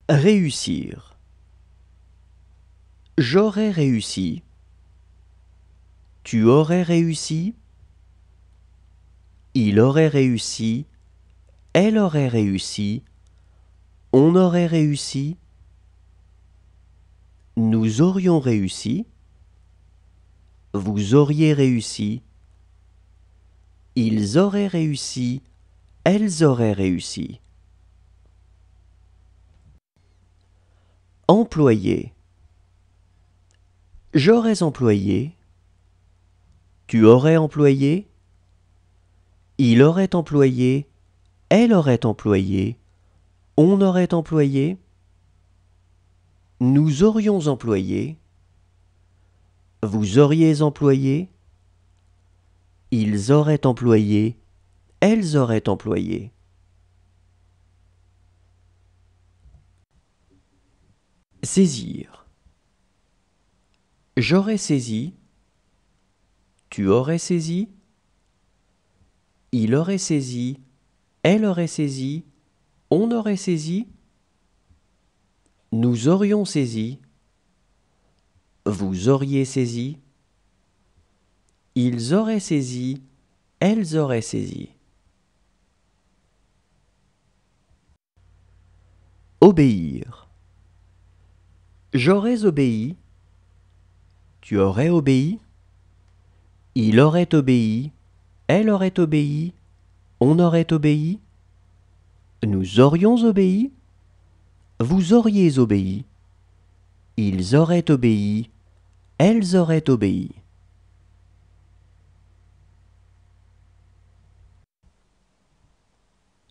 Réussir. J'aurais réussi. Tu aurais réussi. Il aurait réussi. Elle aurait réussi. On aurait réussi. Nous aurions réussi. Vous auriez réussi. Ils auraient réussi. Elles auraient réussi. Employer. J'aurais employé. Tu aurais employé. Il aurait employé. Elle aurait employé. On aurait employé. Nous aurions employé. Vous auriez employé. Ils auraient employé. Elles auraient employé. Saisir. J'aurais saisi. Tu aurais saisi. Il aurait saisi. Elle aurait saisi. On aurait saisi. Nous aurions saisi. Vous auriez saisi. Ils auraient saisi. Elles auraient saisi. Obéir. J'aurais obéi. Tu aurais obéi. Il aurait obéi. Elle aurait obéi. On aurait obéi. Nous aurions obéi. Vous auriez obéi. Ils auraient obéi. Elles auraient obéi.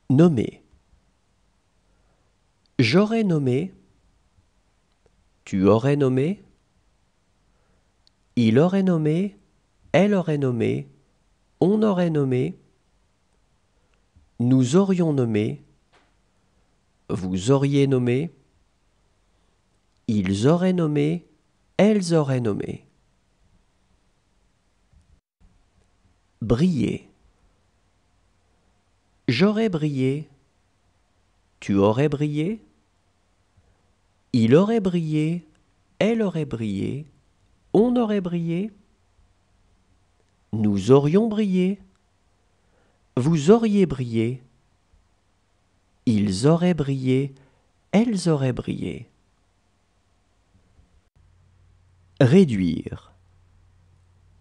Nommer. J'aurais nommé. Tu aurais nommé. Il aurait nommé. Elle aurait nommé. On aurait nommé. Nous aurions nommé. Vous auriez nommé. Ils auraient nommé. Elles auraient nommé. Briller. J'aurais brillé. Tu aurais brillé. Il aurait brillé. Elle aurait brillé. On aurait brillé. Nous aurions brillé. Vous auriez brillé. Ils auraient brillé. Elles auraient brillé. Réduire.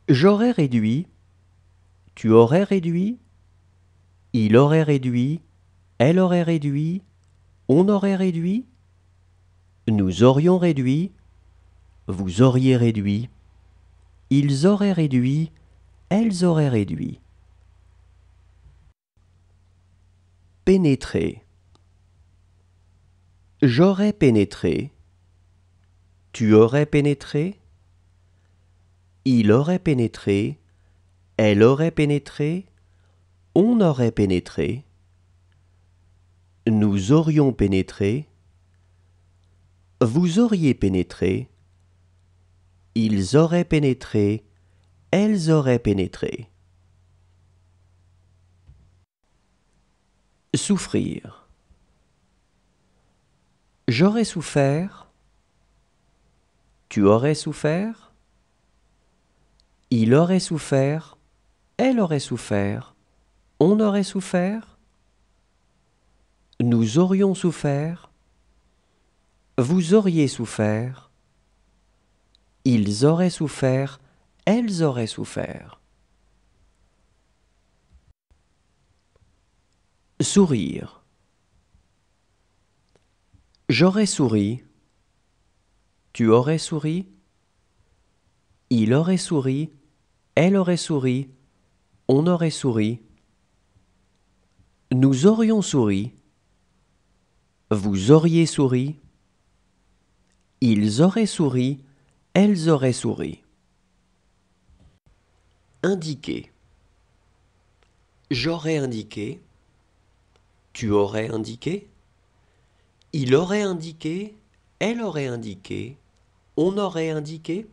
J'aurais réduit. Tu aurais réduit. Il aurait réduit. Elle aurait réduit. On aurait réduit. Nous aurions réduit. Vous auriez réduit. Ils auraient réduit. Elles auraient réduit. Pénétrer. J'aurais pénétré. Tu aurais pénétré. Il aurait pénétré. Elle aurait pénétré. On aurait pénétré. Nous aurions pénétré. Vous auriez pénétré. Ils auraient pénétré. Elles auraient pénétré. Souffrir. J'aurais souffert. Tu aurais souffert. Il aurait souffert. Elle aurait souffert. On aurait souffert. Nous aurions souffert. Vous auriez souffert. Ils auraient souffert. Elles auraient souffert. Sourire. J'aurais souri. Tu aurais souri. Il aurait souri. Elle aurait souri. On aurait souri. Nous aurions souri. Vous auriez souri. Ils auraient souri. Elles auraient souri. Indiquer. J'aurais indiqué. Tu aurais indiqué. Il aurait indiqué. Elle aurait indiqué. On aurait indiqué.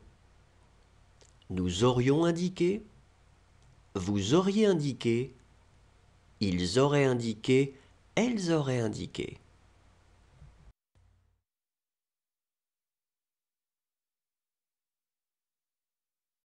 Nous aurions indiqué. Vous auriez indiqué. Ils auraient indiqué. Elles auraient indiqué.